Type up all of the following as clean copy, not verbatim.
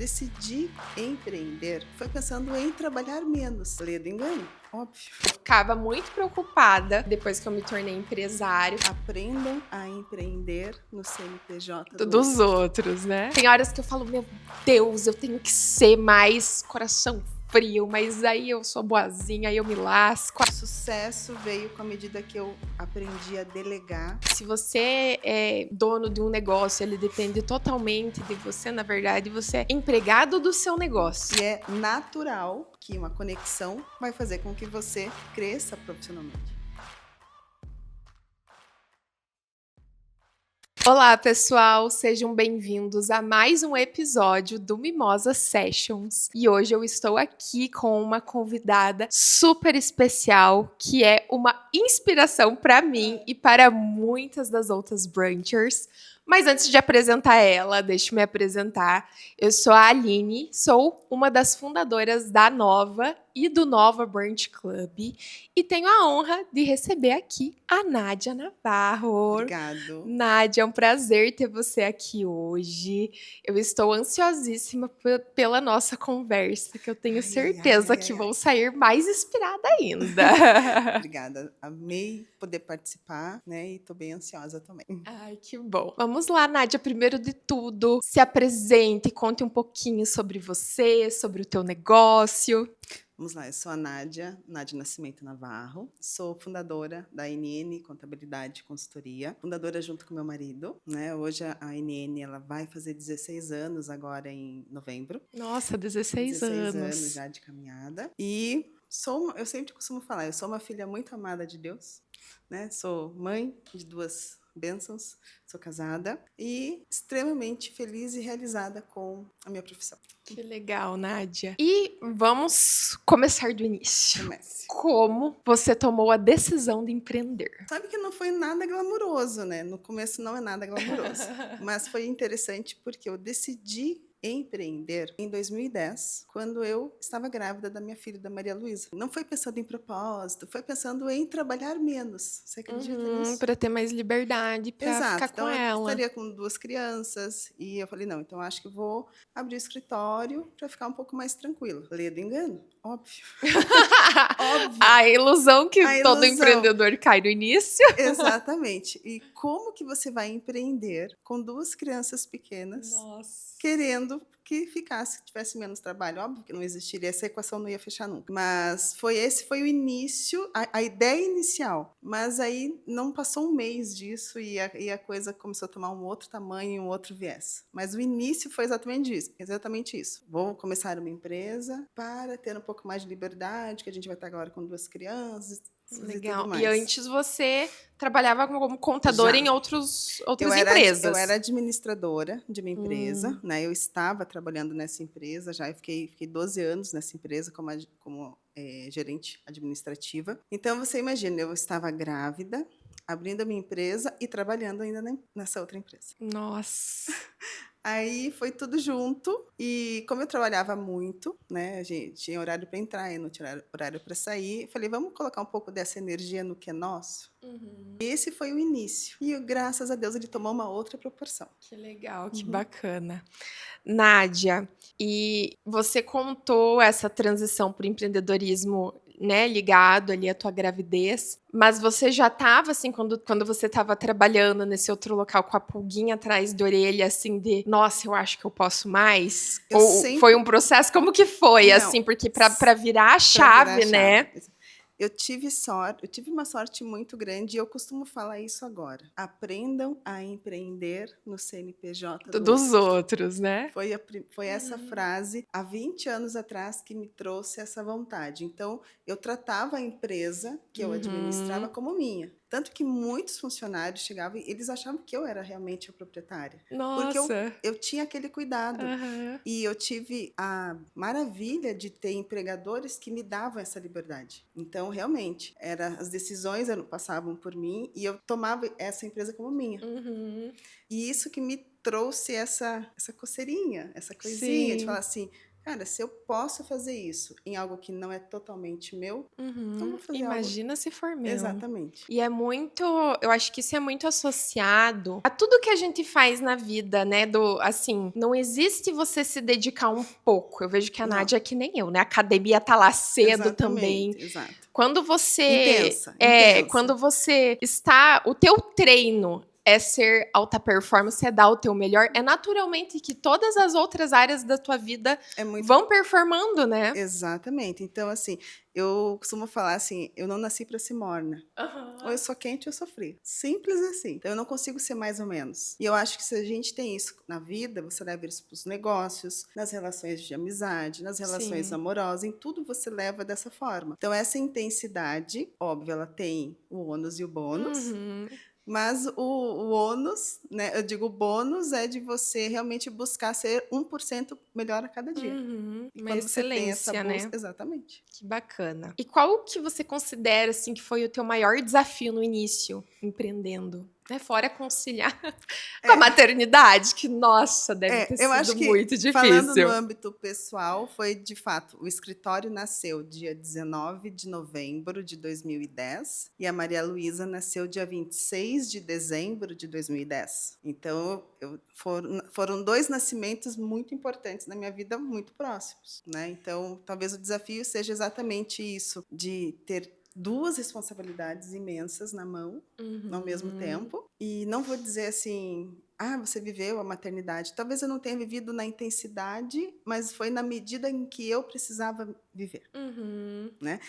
decidi empreender foi pensando em trabalhar menos. Lê do engano, óbvio. Eu ficava muito preocupada depois que eu me tornei empresário. Aprendam a empreender no CNPJ Dos outros, né? Tem horas que eu falo, meu Deus, eu tenho que ser mais coração frio, mas aí eu sou boazinha, aí eu me lasco. O sucesso veio com a medida que eu aprendi a delegar. Se você é dono de um negócio, ele depende totalmente de você, na verdade, você é empregado do seu negócio. E é natural que uma conexão vai fazer com que você cresça profissionalmente. Olá, pessoal! Sejam bem-vindos a mais um episódio do Mimosa Sessions. E hoje eu estou aqui com uma convidada super especial, que é uma inspiração para mim e para muitas das outras branchers. Mas antes de apresentar ela, deixa eu me apresentar. Eu sou a Aline, sou uma das fundadoras da Nova e do Nova Branch Club e tenho a honra de receber aqui a Nádia Navarro. Obrigado. Nádia, é um prazer ter você aqui hoje. Eu estou ansiosíssima pela nossa conversa, que eu tenho certeza que vou sair mais inspirada ainda. Obrigada, amei poder participar, né? E tô bem ansiosa também. Ai, que bom. Vamos lá, Nádia, primeiro de tudo, se apresente, conte um pouquinho sobre você, sobre o teu negócio. Vamos lá, eu sou a Nádia Nascimento Navarro, sou fundadora da NN Contabilidade e Consultoria, fundadora junto com meu marido, né? Hoje a NN ela vai fazer 16 anos agora em novembro. Nossa, 16 anos já de caminhada. E eu sempre costumo falar, eu sou uma filha muito amada de Deus, né? Sou mãe de 2 bênçãos, sou casada e extremamente feliz e realizada com a minha profissão. Que legal, Nádia. E vamos começar do início. Comece. Como você tomou a decisão de empreender? Sabe que não foi nada glamuroso, né? No começo não é nada glamuroso, mas foi interessante porque eu decidi empreender em 2010, quando eu estava grávida da minha filha, da Maria Luísa. Não foi pensando em propósito, foi pensando em trabalhar menos. Você acredita nisso? Para ter mais liberdade, para ficar com ela. Eu estaria com 2 crianças e eu falei, não, então acho que vou abrir o escritório para ficar um pouco mais tranquila. Lê do engano, óbvio. Óbvio. A ilusão que todo empreendedor cai no início. Exatamente. E como que você vai empreender com 2 crianças pequenas? Nossa. Querendo que tivesse menos trabalho. Óbvio que não existiria, essa equação não ia fechar nunca. Mas esse foi o início, a ideia inicial. Mas aí não passou um mês disso e a coisa começou a tomar um outro tamanho, um outro viés. Mas o início foi exatamente isso. Vou começar uma empresa para ter um pouco mais de liberdade, que a gente vai estar agora com 2 crianças. Legal. E antes você trabalhava como contadora em outras empresas. Eu era administradora de uma empresa, né? Eu estava trabalhando nessa empresa já, eu fiquei 12 anos nessa empresa como gerente administrativa. Então, você imagina, eu estava grávida, abrindo a minha empresa e trabalhando ainda nessa outra empresa. Nossa! Aí foi tudo junto e como eu trabalhava muito, né, a gente tinha horário para entrar e não tinha horário para sair, falei, vamos colocar um pouco dessa energia no que é nosso? Esse foi o início. E graças a Deus ele tomou uma outra proporção. Que legal, que bacana. Nádia, e você contou essa transição para o empreendedorismo, né, ligado ali à tua gravidez, mas você já estava assim, quando você estava trabalhando nesse outro local com a pulguinha atrás da orelha, assim, de, nossa, eu acho que eu posso mais? Foi um processo, como que foi, não, assim, porque para virar a chave, né? Eu tive uma sorte muito grande e eu costumo falar isso agora. Aprendam a empreender no CNPJ dos outros, né? Foi essa frase, há 20 anos atrás, que me trouxe essa vontade. Então, eu tratava a empresa que eu administrava como minha. Tanto que muitos funcionários chegavam e eles achavam que eu era realmente a proprietária. Nossa! Porque eu tinha aquele cuidado. E eu tive a maravilha de ter empregadores que me davam essa liberdade. Então, realmente, as decisões passavam por mim e eu tomava essa empresa como minha. E isso que me trouxe essa coceirinha, essa coisinha de falar assim, Cara, se eu posso fazer isso em algo que não é totalmente meu, então Uhum. vou fazer algo Imagina se for meu. exatamente. E é muito, eu acho que isso é muito associado a tudo que a gente faz na vida, né? Assim, não existe você se dedicar um pouco. Eu vejo que a Não, Nádia é que nem eu, né? A academia tá lá cedo também. exatamente, exato. Quando você Intensa, intensa. quando você está, o teu treino é ser alta performance, é dar o teu melhor, é naturalmente que todas as outras áreas da tua vida É muito vão performando, né? exatamente. Então, assim, eu costumo falar assim, eu não nasci para ser morna. Ou eu Aham. sou quente ou eu sou frio. Simples assim. Então eu não consigo ser mais ou menos. E eu acho que se a gente tem isso na vida, você leva isso para os negócios, nas relações de amizade, nas relações Sim. amorosas, em tudo você leva dessa forma. Então essa intensidade, óbvio, ela tem o ônus e o bônus. Uhum. Mas o ônus, né, eu digo o bônus é de você realmente buscar ser 1% melhor a cada dia. Uhum. E Uma quando você tem essa excelência, busca, né? exatamente. Que bacana. E qual que você considera, assim, que foi o teu maior desafio no início, empreendendo? Né? Fora conciliar com a É, maternidade, que, nossa, deve ter eu sido acho que, muito falando no difícil. âmbito pessoal, foi de fato, o escritório nasceu dia 19 de novembro de 2010 e a Maria Luísa nasceu dia 26 de dezembro de 2010. Então, foram dois nascimentos muito importantes na minha vida, muito próximos, né? Então, talvez o desafio seja exatamente isso, de ter duas responsabilidades imensas na mão ao mesmo Uhum. tempo. E não vou dizer assim, você viveu a maternidade. Talvez eu não tenha vivido na intensidade, mas foi na medida em que eu precisava viver, Uhum. né?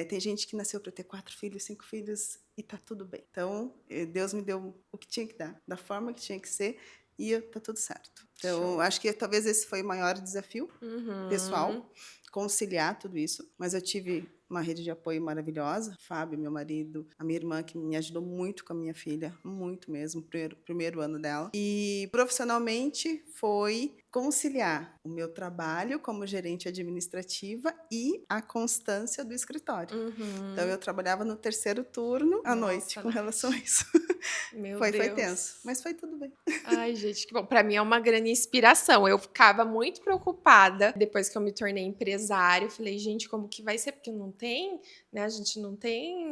Tem gente que nasceu para ter 4 filhos, 5 filhos e tá tudo bem. Então, Deus me deu o que tinha que dar, da forma que tinha que ser e tá tudo certo. Então, Show. acho que talvez esse foi o maior desafio Uhum. pessoal, conciliar tudo isso, mas eu tive uma rede de apoio maravilhosa, Fábio, meu marido, a minha irmã que me ajudou muito com a minha filha, muito mesmo, primeiro ano dela. E profissionalmente foi conciliar o meu trabalho como gerente administrativa e a constância do escritório. Então Uhum. eu trabalhava no terceiro turno à noite Nossa, com relação a Nath. isso. Meu Foi tenso, Deus. mas foi tudo bem. Ai, gente, que bom. Pra mim é uma grande inspiração. Eu ficava muito preocupada depois que eu me tornei empresária. Eu falei, gente, como que vai ser? Porque não tem, né? A gente não tem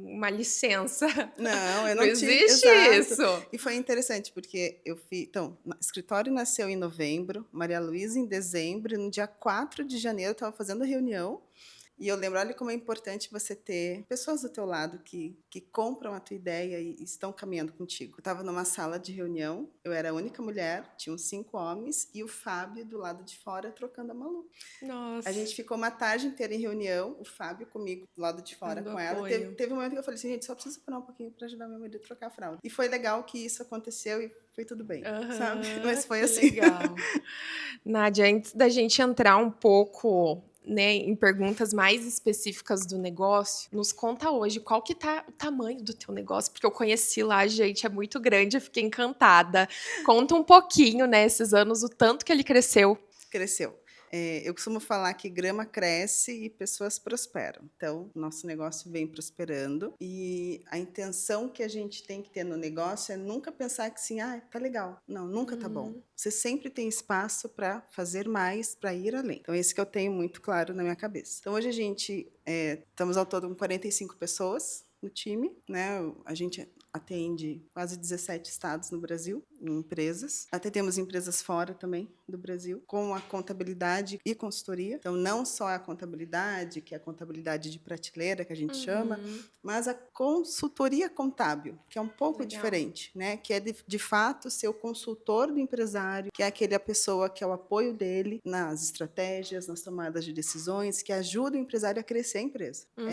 uma licença. Não, eu Não não tive, existe exato. isso. E foi interessante, porque eu fiz. Então, o escritório nasceu em novembro, Maria Luísa em dezembro, e no dia 4 de janeiro eu estava fazendo a reunião. E eu lembro, olha como é importante você ter pessoas do teu lado que compram a tua ideia e estão caminhando contigo. Eu estava numa sala de reunião, eu era a única mulher, tinham 5 homens, e o Fábio do lado de fora trocando a Malu. A gente Nossa, ficou uma tarde inteira em reunião, o Fábio comigo do lado de fora dando com ela. Teve, apoio. teve um momento que eu falei assim, gente, só preciso parar um pouquinho para ajudar meu marido a trocar a fralda. E foi legal que isso aconteceu e foi tudo bem, sabe? Aham, Mas foi que assim. legal. Nádia, antes da gente entrar um pouco, né, em perguntas mais específicas do negócio, nos conta hoje qual que tá o tamanho do teu negócio, porque eu conheci lá, gente, é muito grande, eu fiquei encantada. Conta um pouquinho, né, esses anos, o tanto que ele cresceu. Cresceu. Eu costumo falar que grama cresce e pessoas prosperam. Então, nosso negócio vem prosperando e a intenção que a gente tem que ter no negócio é nunca pensar que assim, tá legal. Não, nunca tá bom. Uhum. Você sempre tem espaço para fazer mais, para ir além. Então, esse que eu tenho muito claro na minha cabeça. Então, hoje a gente estamos ao todo com 45 pessoas no time, né? A gente atende quase 17 estados no Brasil, em empresas. Atendemos empresas fora também do Brasil, com a contabilidade e consultoria. Então, não só a contabilidade, que é a contabilidade de prateleira, que a gente chama, Uhum. mas a consultoria contábil, que é um pouco Legal. diferente, né? Que é, de fato, ser o consultor do empresário, que é aquela pessoa que é o apoio dele nas estratégias, nas tomadas de decisões, que ajuda o empresário a crescer a empresa. Uhum.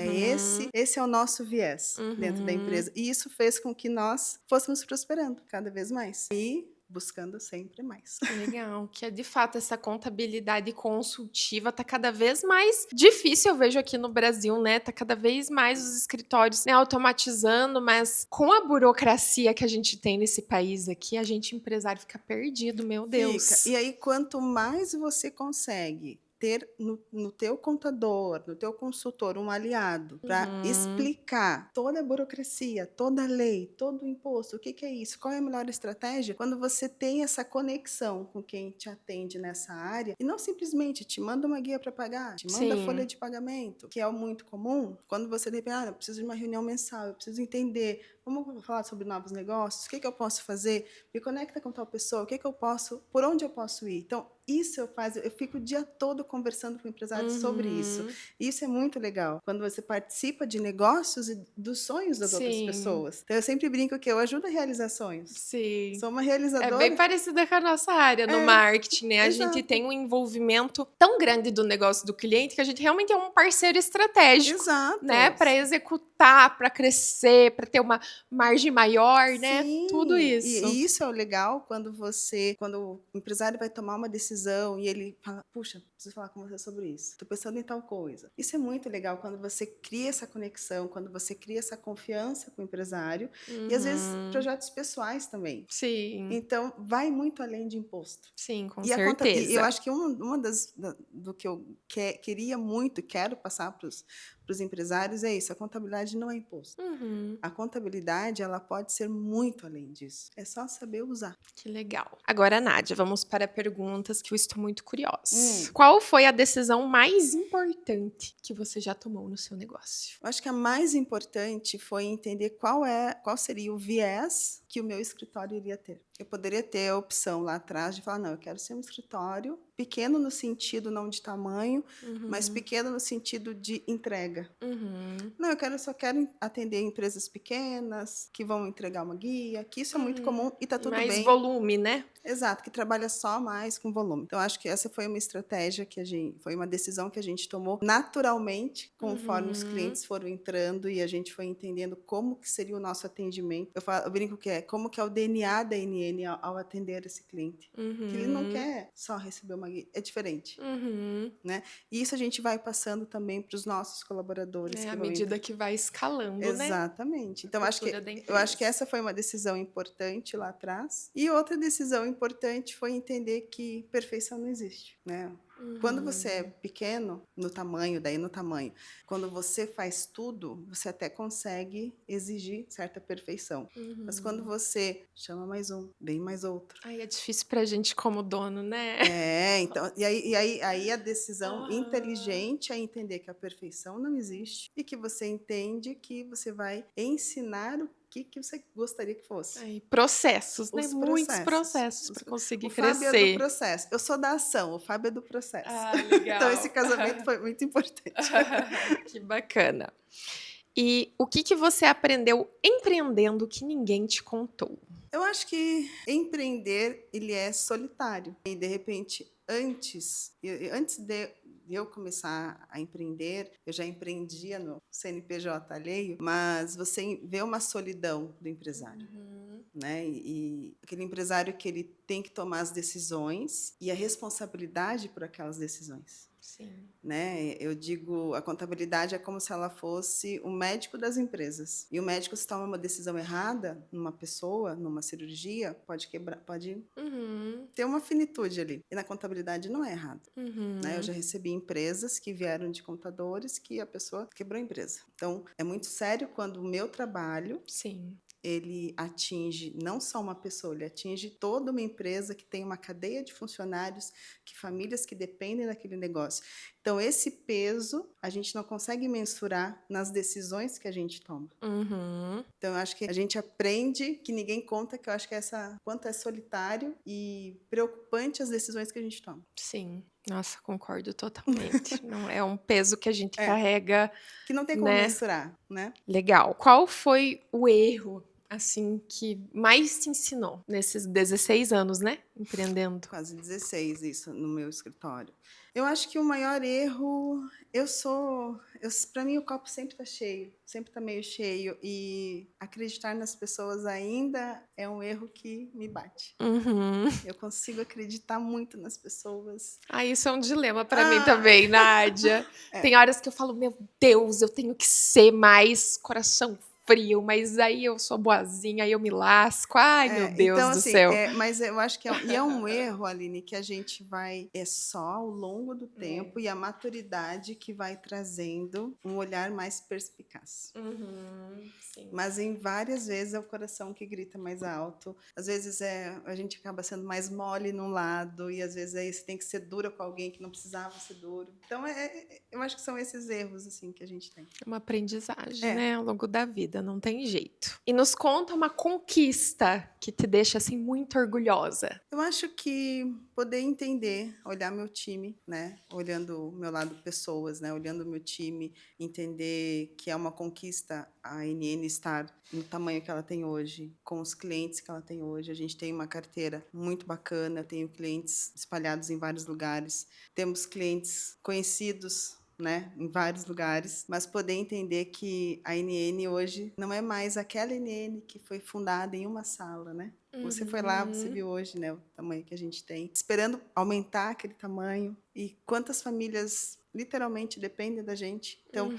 Esse é o nosso viés dentro da Uhum. empresa. E isso fez com que nós fôssemos prosperando cada vez mais. E buscando sempre mais. Legal, que é de fato essa contabilidade consultiva tá cada vez mais difícil, eu vejo aqui no Brasil, né? Tá cada vez mais os escritórios, né, automatizando, mas com a burocracia que a gente tem nesse país aqui, a gente empresário fica perdido, meu Fica. Deus. E aí, quanto mais você consegue ter no teu contador, no teu consultor, um aliado para explicar toda a burocracia, toda a lei, todo o imposto, o que é isso, qual é a melhor estratégia, quando você tem essa conexão com quem te atende nessa área, e não simplesmente te manda uma guia para pagar, te manda a folha de pagamento, que é o muito comum, quando você de repente, eu preciso de uma reunião mensal, eu preciso entender, vamos falar sobre novos negócios, o que eu posso fazer, me conecta com tal pessoa, o que eu posso, por onde eu posso ir. Então, isso eu fico o dia todo conversando com empresários sobre isso. Isso é muito legal, quando você participa de negócios e dos sonhos das outras pessoas. Então, eu sempre brinco que eu ajudo a realizar sonhos. Sim. Sou uma realizadora. É bem parecida com a nossa área no marketing, né? A gente tem um envolvimento tão grande do negócio do cliente que a gente realmente é um parceiro estratégico, né? Para executar, para crescer, para ter uma margem maior, né? Tudo isso. E isso é o legal quando o empresário vai tomar uma decisão e ele fala, puxa, preciso falar com você sobre isso. Estou pensando em tal coisa. Isso é muito legal quando você cria essa conexão, quando você cria essa confiança com o empresário e às vezes projetos pessoais também. Sim. Então, vai muito além de imposto. Sim, com certeza. E eu acho que uma do que eu queria muito, quero passar para os empresários é isso, a contabilidade não é imposto. A contabilidade, ela pode ser muito além disso. É só saber usar. Que legal. Agora, Nádia, vamos para perguntas que eu estou muito curiosa. Qual foi a decisão mais importante que você já tomou no seu negócio? Eu acho que a mais importante foi entender qual seria o viés que o meu escritório iria ter. Eu poderia ter a opção lá atrás de falar, não, eu quero ser um escritório pequeno no sentido não de tamanho, mas pequeno no sentido de entrega. Não, eu só quero atender empresas pequenas, que vão entregar uma guia, que isso é muito comum e tá tudo bem. Mais volume, né? Exato, que trabalha só mais com volume. Então, acho que essa foi uma estratégia foi uma decisão que a gente tomou naturalmente, conforme os clientes foram entrando e a gente foi entendendo como que seria o nosso atendimento. Eu brinco que como que é o DNA da NN ao atender esse cliente. Que ele não quer só receber uma guia, é diferente. Né? E isso a gente vai passando também para os nossos colaboradores. À medida que vai escalando, né? Exatamente. Então, eu acho que essa foi uma decisão importante lá atrás. E outra decisão importante foi entender que perfeição não existe, né? Quando você é pequeno, no tamanho, quando você faz tudo, você até consegue exigir certa perfeição. Mas quando você chama mais um, vem mais outro. Aí é difícil pra gente como dono, né? Então, e aí a decisão inteligente é entender que a perfeição não existe e que você entende que você vai ensinar o que você gostaria que fosse. Processos, né? Muitos processos para conseguir crescer. O Fábio é do processo. Eu sou da ação, o Fábio é do processo. Legal. Então, esse casamento foi muito importante. Que bacana. E o que você aprendeu empreendendo que ninguém te contou? Eu acho que empreender, ele é solitário. E, de repente, antes de eu começar a empreender, eu já empreendia no CNPJ alheio, mas você vê uma solidão do empresário. Né? E aquele empresário que ele tem que tomar as decisões e a responsabilidade por aquelas decisões. Sim. Né? Eu digo, a contabilidade é como se ela fosse o médico das empresas. E o médico, se toma uma decisão errada numa pessoa, numa cirurgia, pode quebrar, pode ter uma finitude ali. E na contabilidade não é errado. Né? Eu já recebi empresas que vieram de contadores que a pessoa quebrou a empresa. Então, é muito sério quando o meu trabalho... Sim. Ele atinge não só uma pessoa, ele atinge toda uma empresa que tem uma cadeia de funcionários, que famílias que dependem daquele negócio. Então, esse peso a gente não consegue mensurar nas decisões que a gente toma. Então, eu acho que a gente aprende que ninguém conta, que eu acho que quanto é solitário e preocupante as decisões que a gente toma. Sim. Nossa, concordo totalmente. Não é um peso que a gente carrega. Que não tem como mensurar, né? Legal. Qual foi o erro, assim, que mais te ensinou nesses 16 anos, né? Empreendendo. Quase 16, isso, no meu escritório. Eu acho que o maior erro... Para mim, o copo sempre está cheio. Sempre está meio cheio. E acreditar nas pessoas ainda é um erro que me bate. Eu consigo acreditar muito nas pessoas. Isso é um dilema para mim também, Nádia. Tem horas que eu falo, meu Deus, eu tenho que ser mais coração frio, mas aí eu sou boazinha, aí eu me lasco. Ai, meu Deus Então, do assim, céu. mas eu acho que é um erro, Aline, que a gente vai, é só ao longo do tempo e a maturidade que vai trazendo um olhar mais perspicaz. Sim. Mas em várias vezes é o coração que grita mais alto. Às vezes a gente acaba sendo mais mole num lado e às vezes aí você tem que ser dura com alguém que não precisava ser duro. Então eu acho que são esses erros assim que a gente tem. É uma aprendizagem, É, né, ao longo da vida, não tem jeito. E nos conta uma conquista que te deixa assim muito orgulhosa. eu acho que poder entender, olhar meu time, né? Olhando o meu lado pessoas, né? Olhando o meu time, entender que é uma conquista a NN estar no tamanho que ela tem hoje, com os clientes que ela tem hoje. A gente tem uma carteira muito bacana, eu tenho clientes espalhados em vários lugares, temos clientes conhecidos, né, em vários lugares, mas poder entender que a NN hoje não é mais aquela NN que foi fundada em uma sala, né? Você foi lá, você viu hoje, né, o tamanho que a gente tem, esperando aumentar aquele tamanho e quantas famílias literalmente dependem da gente. Então,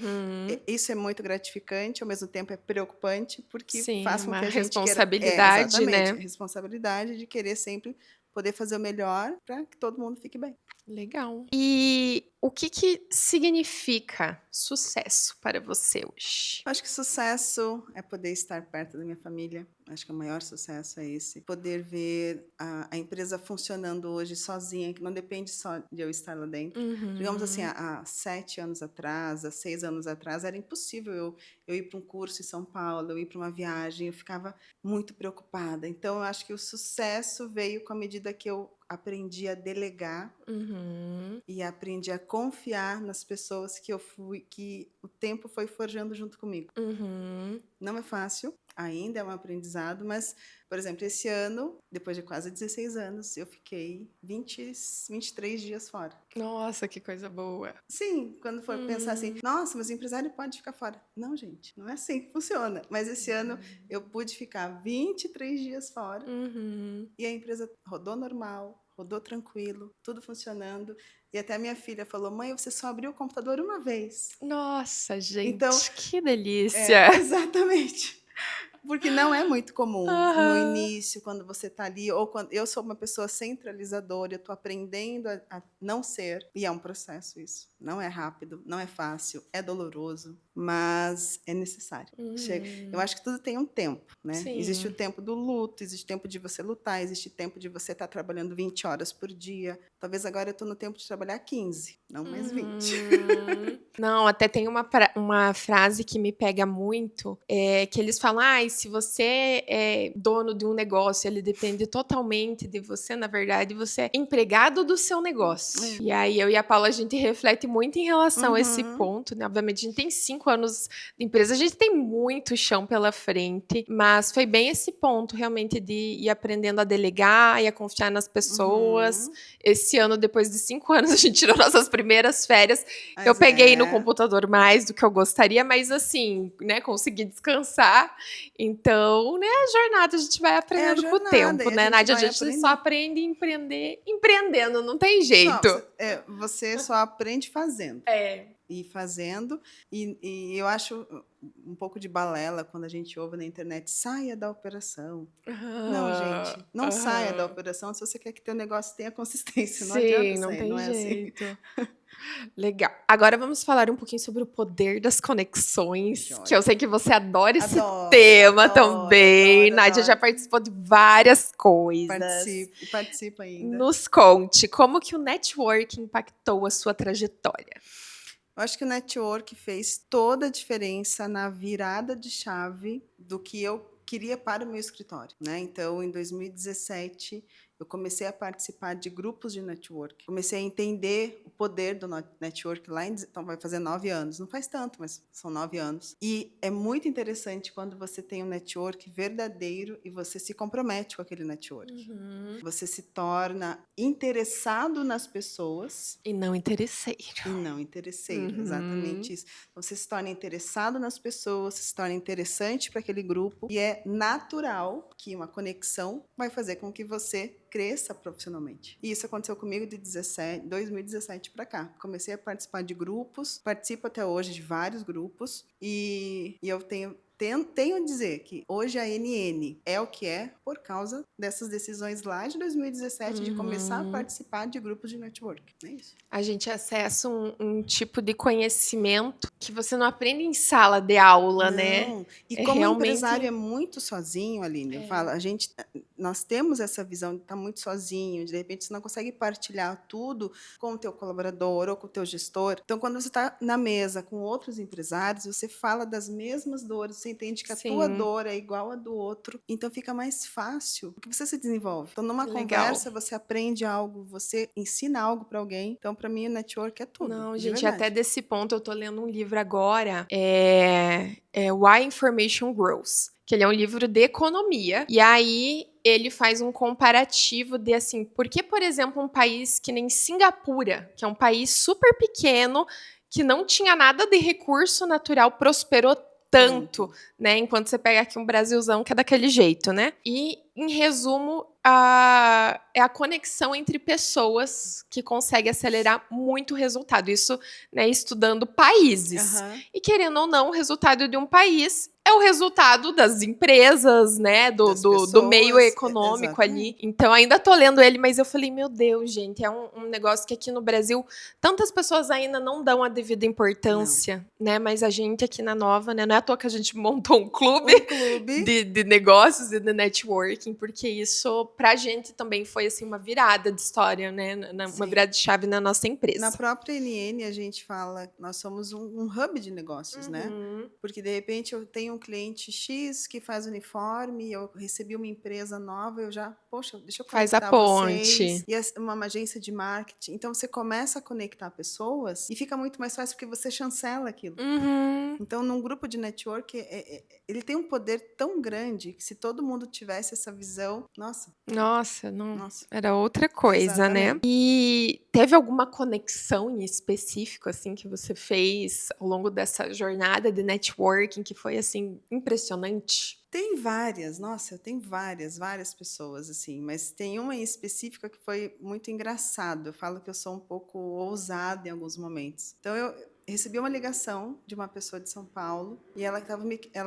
isso é muito gratificante, ao mesmo tempo é preocupante, porque Sim, faz com uma que a gente queira, responsabilidade, exatamente, né? responsabilidade de querer sempre poder fazer o melhor para que todo mundo fique bem. Legal. E o que significa sucesso para você hoje? Acho que sucesso é poder estar perto da minha família. Acho que o maior sucesso é esse. Poder ver a empresa funcionando hoje sozinha, que não depende só de eu estar lá dentro. Digamos assim, há 7 anos atrás, há 6 anos atrás, era impossível eu ir para um curso em São Paulo, eu ir para uma viagem, eu ficava muito preocupada. Então, eu acho que o sucesso veio com a medida que eu aprendi a delegar e aprendi a confiar nas pessoas que o tempo foi forjando junto comigo. Não é fácil, ainda é um aprendizado, mas, por exemplo, esse ano, depois de quase 16 anos, eu fiquei 23 dias fora. Nossa, que coisa boa. Sim, quando for pensar assim, nossa, mas o empresário pode ficar fora. Não, gente, não é assim que funciona. Mas esse ano eu pude ficar 23 dias fora e a empresa rodou normal, rodou tranquilo, tudo funcionando. E até minha filha falou, mãe, você só abriu o computador uma vez. Nossa, Então, gente, que delícia. exatamente. Porque não é muito comum no Aham. início, quando você está ali, ou quando eu sou uma pessoa centralizadora, eu estou aprendendo a não ser, e é um processo isso. Não é rápido, não é fácil, é doloroso, mas é necessário. Eu acho que tudo tem um tempo, né? Existe o Sim. tempo do luto, existe o tempo de você lutar, existe o tempo de você estar trabalhando 20 horas por dia. Talvez agora eu estou no tempo de trabalhar 15, não mais 20. Não, até tem uma frase que me pega muito, que eles falam: "Ai, se você é dono de um negócio, ele depende totalmente de você, na verdade, você é empregado do seu negócio". E aí eu e a Paula, a gente reflete muito em relação a esse ponto, né, obviamente a gente tem 5 anos de empresa, a gente tem muito chão pela frente, mas foi bem esse ponto realmente de ir aprendendo a delegar e a confiar nas pessoas. Esse ano, depois de 5 anos, a gente tirou nossas primeiras férias. Eu Mas peguei no computador mais do que eu gostaria, mas assim, né, consegui descansar. Então, né, a jornada a gente vai a aprendendo com o jornada, tempo, e a né, gente Nádia? A vai gente só aprendendo. aprende a empreender empreendendo, não tem jeito. Você só aprende fazendo. É. E fazendo, e eu acho um pouco de balela quando a gente ouve na internet, saia da operação. Não, gente, não saia da Aham. operação se você quer que teu negócio tenha consistência. Não adianta Sim, não sair, não tem é assim. jeito. Legal. Agora vamos falar um pouquinho sobre o poder das conexões, que eu Joia. sei que você adora esse Adoro, tema adoro, também. adoro, Nádia já adoro. participou de várias coisas. Participo, e participo ainda. Nos conte como que o network impactou a sua trajetória. Eu acho que o network fez toda a diferença na virada de chave do que eu queria para o meu escritório, né? Então, em 2017, eu comecei a participar de grupos de network. Comecei a entender o poder do network lá, então vai fazer 9 anos. Não faz tanto, mas são 9 anos. E é muito interessante quando você tem um network verdadeiro e você se compromete com aquele network. Você se torna interessado nas pessoas E não interesseiro. e não interesseiro, exatamente isso. Então, você se torna interessado nas pessoas, se torna interessante para aquele grupo, e é natural que uma conexão vai fazer com que você cresça profissionalmente. E isso aconteceu comigo de 2017 para cá. Comecei a participar de grupos, participo até hoje de vários grupos, e eu tenho tenho a dizer que hoje a NN é o que é por causa dessas decisões lá de 2017 de começar a participar de grupos de network. É isso. A gente acessa um tipo de conhecimento que você não aprende em sala de aula, né? Não. E É como o realmente... empresário é muito sozinho, Aline, eu falo, nós temos essa visão de estar muito sozinho, de repente você não consegue partilhar tudo com o teu colaborador ou com o teu gestor. Então, quando você está na mesa com outros empresários, você fala das mesmas dores, você entende que a tua dor é igual a do outro, então fica mais fácil, porque você se desenvolve. Então, numa conversa, você aprende algo, você ensina algo para alguém. Então, para mim, o network é tudo. Não, de gente, verdade. até desse ponto, eu tô lendo um livro agora, Why Information Grows, que ele é um livro de economia, e aí ele faz um comparativo de, assim, por que, por exemplo, um país que nem Singapura, que é um país super pequeno, que não tinha nada de recurso natural, prosperou tanto, né? Enquanto você pega aqui um Brasilzão que é daquele jeito, né? E, em resumo, é a conexão entre pessoas que consegue acelerar muito o resultado. Isso, né, estudando países. E, querendo ou não, o resultado de um país é o resultado das empresas, né? Do meio econômico ali. Então, ainda tô lendo ele, mas eu falei, meu Deus, gente, é um negócio que aqui no Brasil tantas pessoas ainda não dão a devida importância, né? Mas a gente aqui na Nova, né? Não é à toa que a gente montou um clube de negócios e de networking, porque isso, pra gente, também foi, assim, uma virada de história, né? Uma virada de chave na nossa empresa. Na própria NN, a gente fala, nós somos um hub de negócios, né? Porque, de repente, eu tenho um cliente X que faz uniforme, eu recebi uma empresa nova, eu já, poxa, deixa eu conectar Faz a ponte. vocês. E uma agência de marketing. Então, você começa a conectar pessoas e fica muito mais fácil porque você chancela aquilo. Então, num grupo de network, ele tem um poder tão grande que se todo mundo tivesse essa visão, nossa. Era outra coisa, né? E teve alguma conexão em específico, assim, que você fez ao longo dessa jornada de networking que foi, assim, impressionante? Tem várias, nossa, eu tenho várias pessoas, assim, mas tem uma em específica que foi muito engraçado. Eu falo que eu sou um pouco ousada em alguns momentos. Então, eu recebi uma ligação de uma pessoa de São Paulo e ela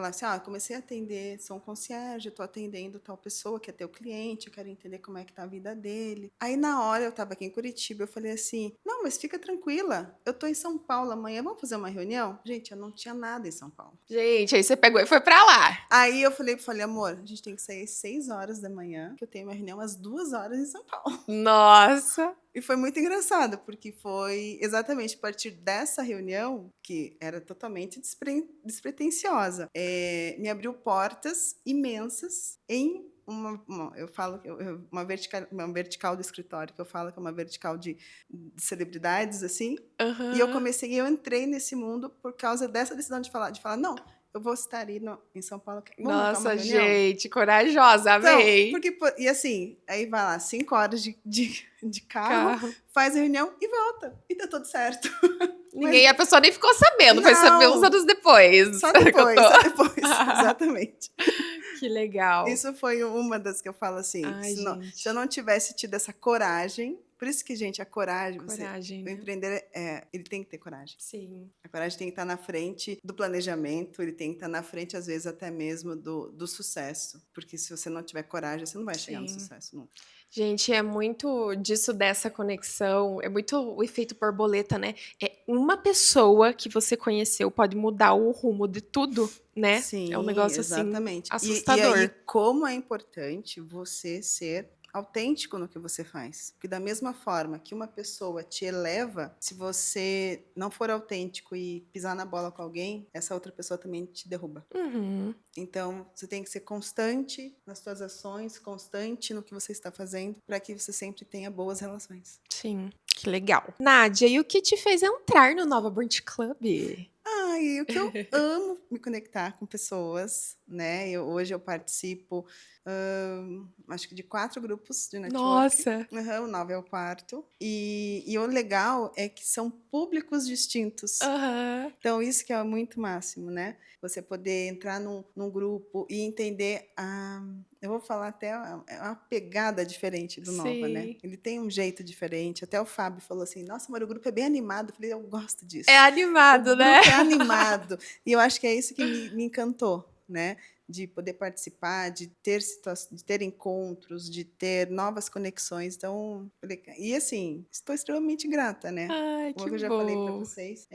assim, eu comecei a atender, sou um concierge, estou atendendo tal pessoa que é teu cliente, eu quero entender como é que tá a vida dele. Aí, na hora, eu estava aqui em Curitiba, eu falei assim, não, mas fica tranquila, eu estou em São Paulo amanhã, vamos fazer uma reunião? Gente, eu não tinha nada em São Paulo. Gente, aí você pegou e foi pra lá. Aí eu falei, amor, a gente tem que sair às 6 horas da manhã, que eu tenho uma reunião às 2 horas em São Paulo. Nossa! E foi muito engraçado, porque foi exatamente a partir dessa reunião, que era totalmente despretensiosa, me abriu portas imensas em eu falo uma vertical do escritório, que eu falo que é uma vertical de celebridades, assim. E eu entrei nesse mundo por causa dessa decisão de falar, não, eu vou estar aí em São Paulo. Nossa, gente, corajosa, amei. Então, e assim, aí vai lá, 5 horas de carro, faz a reunião e volta. E tá tudo certo. A pessoa nem ficou sabendo, foi saber uns anos depois. Só depois, exatamente. Que legal. Isso foi uma das que eu falo assim, se eu não tivesse tido essa coragem, por isso que, gente, a coragem, o empreender, ele tem que ter coragem. Sim. A coragem tem que estar na frente do planejamento, ele tem que estar na frente, às vezes, até mesmo do sucesso. Porque se você não tiver coragem, você não vai chegar no sucesso nunca. Gente, é muito disso, dessa conexão, é muito o efeito borboleta, né? É uma pessoa que você conheceu pode mudar o rumo de tudo, né? Sim, é um negócio exatamente. Assim, assustador. E aí, como é importante você ser autêntico no que você faz. Porque da mesma forma que uma pessoa te eleva, se você não for autêntico e pisar na bola com alguém, essa outra pessoa também te derruba. Então, você tem que ser constante nas suas ações, constante no que você está fazendo, para que você sempre tenha boas relações. Sim, que legal. Nádia, e o que te fez entrar no Nova Brunch Club? E o que eu amo me conectar com pessoas, né? Hoje eu participo, acho que de 4 grupos de network. Nossa! O 9 é o 4. E o legal é que são públicos distintos. Então, isso que é muito máximo, né? Você poder entrar num grupo e entender eu vou falar até uma pegada diferente do Nova, né? Ele tem um jeito diferente. Até o Fábio falou assim, nossa, mas o grupo é bem animado. Eu falei, eu gosto disso. É animado, né? O grupo é animado. E eu acho que é isso que me encantou. né? De poder participar, de ter encontros, de ter novas conexões. Então, e assim, estou extremamente grata, né? Ai, Como que eu já falei para bom. vocês,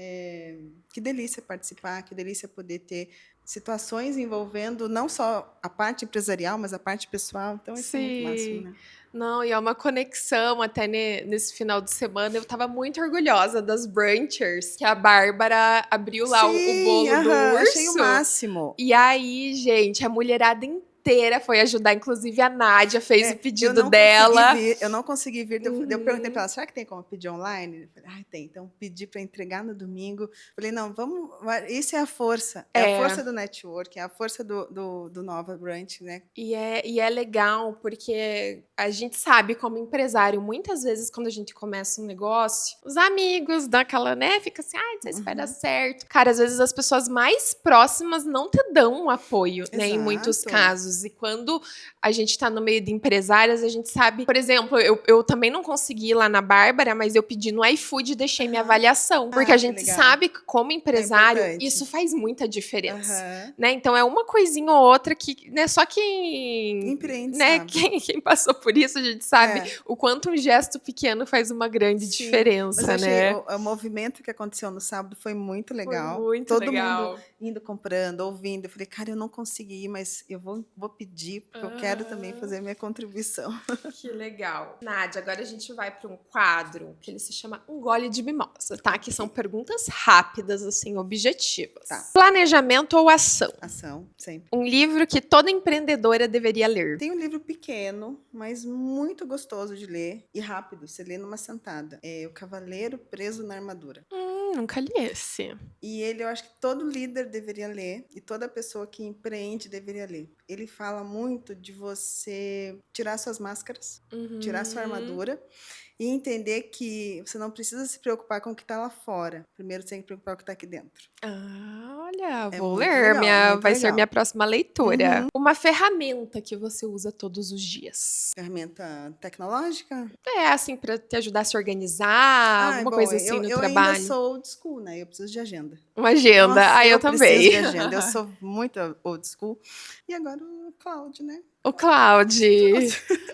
que delícia participar, que delícia poder ter situações envolvendo não só a parte empresarial, mas a parte pessoal. Então, isso é muito máximo, Sim. né? Não, e é uma conexão até nesse final de semana. Eu tava muito orgulhosa das brunchers, que a Bárbara abriu lá o Sim, bolo do aham, achei o urso. máximo. E aí, gente, a mulherada inteira foi ajudar, inclusive a Nádia fez o pedido dela. Eu não consegui vir. Eu perguntei para Uhum. ela, será que tem como pedir online? Eu falei, tem. Então, pedi para entregar no domingo. Falei, não, vamos. Isso é a força. É a força do network, é a força do Nova Brunch, né? E é legal, porque a gente sabe, como empresário, muitas vezes, quando a gente começa um negócio, os amigos daquela, né, fica assim, não sei se vai dar certo. Cara, às vezes as pessoas mais próximas não te dão um apoio, né, em muitos Exato. casos. E quando a gente tá no meio de empresárias, a gente sabe, por exemplo, eu também não consegui ir lá na Bárbara, mas eu pedi no iFood e deixei minha avaliação. Porque a que gente legal. sabe que, como empresário, importante. isso faz muita diferença. Aham. Né? Então é uma coisinha ou outra que, né, só quem Empreende, né, sabe? quem passou por isso, a gente sabe o quanto um gesto pequeno faz uma grande diferença, mas eu achei né? o movimento que aconteceu no sábado foi muito legal. Foi muito Todo legal. mundo indo comprando, ouvindo. Eu falei, cara, eu não consegui ir, mas eu vou pedir, porque eu quero também fazer a minha contribuição. Que legal. Nádia, agora a gente vai para um quadro que ele se chama Um Gole de Mimosa, tá? Que são perguntas rápidas, assim, objetivas. Tá. Planejamento ou ação? Ação, sempre. Um livro que toda empreendedora deveria ler. Tem um livro pequeno, mas muito gostoso de ler e rápido. Você lê numa sentada. É O Cavaleiro Preso na Armadura. Nunca li esse. E ele, eu acho que todo líder deveria ler e toda pessoa que empreende deveria ler. Ele fala muito de você tirar suas máscaras, tirar sua armadura e entender que você não precisa se preocupar com o que está lá fora. Primeiro você tem que preocupar com o que está aqui dentro. Olha, É vou muito ler. legal, Vai ser minha próxima leitura. Uma ferramenta que você usa todos os dias. Ferramenta tecnológica? É, assim, pra te ajudar a se organizar, alguma coisa assim no eu trabalho. ainda sou old school, né? Eu preciso de agenda. Uma agenda. Nossa, Eu também. preciso de agenda. Eu sou muito old school. E agora o Cloud, né? O Cloud,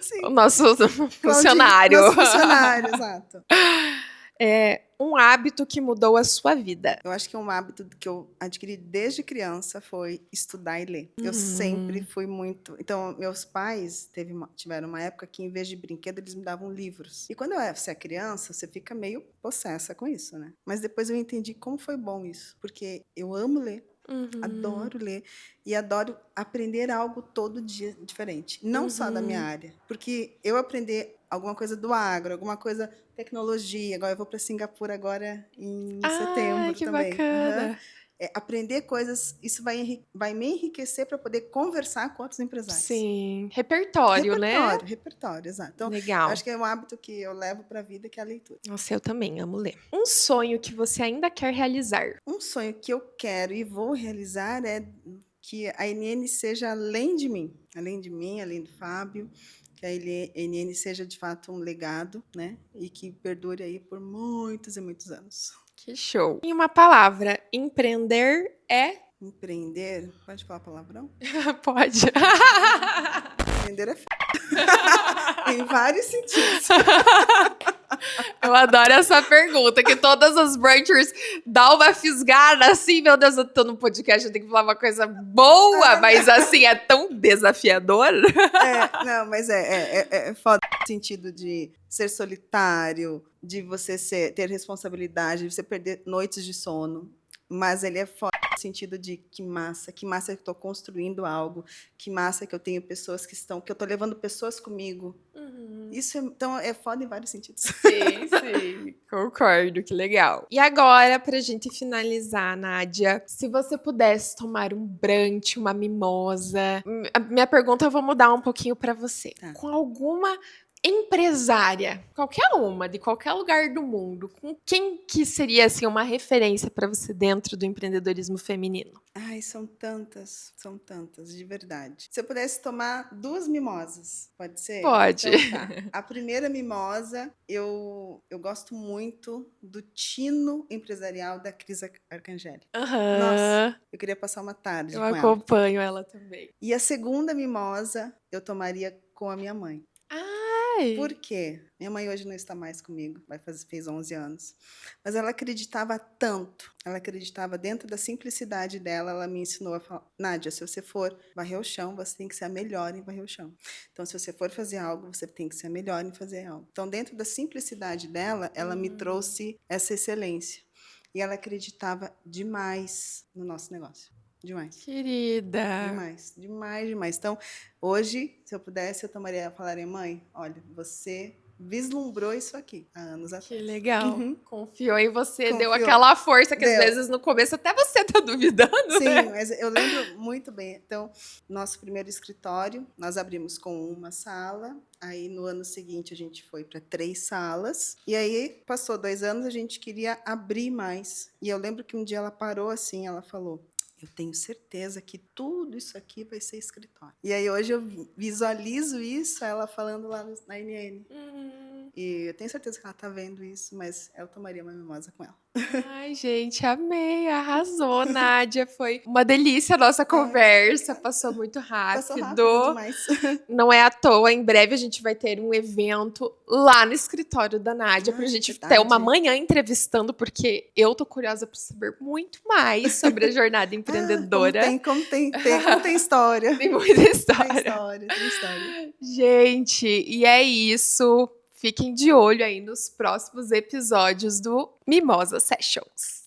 Sim. o nosso funcionário. Nosso funcionário, exato. Um hábito que mudou a sua vida. Eu acho que um hábito que eu adquiri desde criança foi estudar e ler. Eu sempre fui muito... Então, meus pais tiveram uma época que, em vez de brinquedo, eles me davam livros. E quando você é criança, você fica meio possessa com isso, né? Mas depois eu entendi como foi bom isso. Porque eu amo ler. Adoro ler e adoro aprender algo todo dia diferente. Não só da minha área. Porque eu aprender alguma coisa do agro, alguma coisa tecnologia. Agora eu vou para Singapura agora em setembro que também. Bacana. Aprender coisas, isso vai me enriquecer para poder conversar com outros empresários. Sim, repertório, né? Repertório, exato. Então, legal. Acho que é um hábito que eu levo para a vida, que é a leitura. Nossa, eu também amo ler. Um sonho que você ainda quer realizar? Um sonho que eu quero e vou realizar é que a NN seja além de mim, além do Fábio, que a NN seja de fato um legado, né? E que perdure aí por muitos e muitos anos. Que show. Em uma palavra, empreender é? Empreender, pode falar palavrão? Pode. Empreender é em vários sentidos. Eu adoro essa pergunta, que todas as brunchers dão uma fisgada assim, meu Deus, eu tô no podcast, eu tenho que falar uma coisa boa, mas assim, é tão desafiador. Não, mas é foda no sentido de ser solitário, de você ter responsabilidade, de você perder noites de sono, mas ele é foda no sentido de que massa que eu tô construindo algo, que massa que eu tenho pessoas que eu tô levando pessoas comigo. Isso então é foda em vários sentidos. Sim, concordo, que legal. E agora, pra gente finalizar, Nádia, se você pudesse tomar um brunch, uma mimosa, a minha pergunta eu vou mudar um pouquinho pra você. Com alguma empresária, qualquer uma, de qualquer lugar do mundo, com quem que seria assim uma referência para você dentro do empreendedorismo feminino? Ai, são tantas, de verdade. Se eu pudesse tomar 2 mimosas, pode ser? Pode. Então tá. A primeira mimosa, eu gosto muito do tino empresarial da Cris Arcangeli. Nossa, eu queria passar uma tarde Eu com ela. acompanho ela também. E a segunda mimosa, eu tomaria com a minha mãe. Ai, Por quê? Minha mãe hoje não está mais comigo, fez 11 anos. Mas ela acreditava tanto, ela acreditava dentro da simplicidade dela, ela me ensinou a falar, Nádia, se você for varrer o chão, você tem que ser a melhor em varrer o chão. Então, se você for fazer algo, você tem que ser a melhor em fazer algo. Então, dentro da simplicidade dela, ela me trouxe essa excelência. E ela acreditava demais no nosso negócio. Demais. querida. Demais, demais, demais. Então, hoje, se eu pudesse, eu falaria, mãe, olha, você vislumbrou isso aqui há anos Que atrás. legal. Confiou em você, deu Confiou. aquela força que às Deu. vezes no começo até você tá duvidando, Sim, né? mas eu lembro muito bem. Então, nosso primeiro escritório, nós abrimos com uma sala, aí no ano seguinte a gente foi para 3 salas, e aí passou 2 anos, a gente queria abrir mais. E eu lembro que um dia ela parou assim, ela falou, eu tenho certeza que tudo isso aqui vai ser escritório. E aí hoje eu visualizo isso, ela falando lá na NN. E eu tenho certeza que ela tá vendo isso, mas eu tomaria uma mimosa com ela. Ai, gente, amei, arrasou, Nádia. Foi uma delícia a nossa conversa, passou muito rápido. Passou rápido demais. Não é à toa, em breve a gente vai ter um evento lá no escritório da Nádia pra gente ter uma manhã entrevistando, porque eu tô curiosa para saber muito mais sobre a jornada empreendedora. Como tem história. Tem muita história. Tem história. Gente, e é isso. Fiquem de olho aí nos próximos episódios do Mimosa Sessions.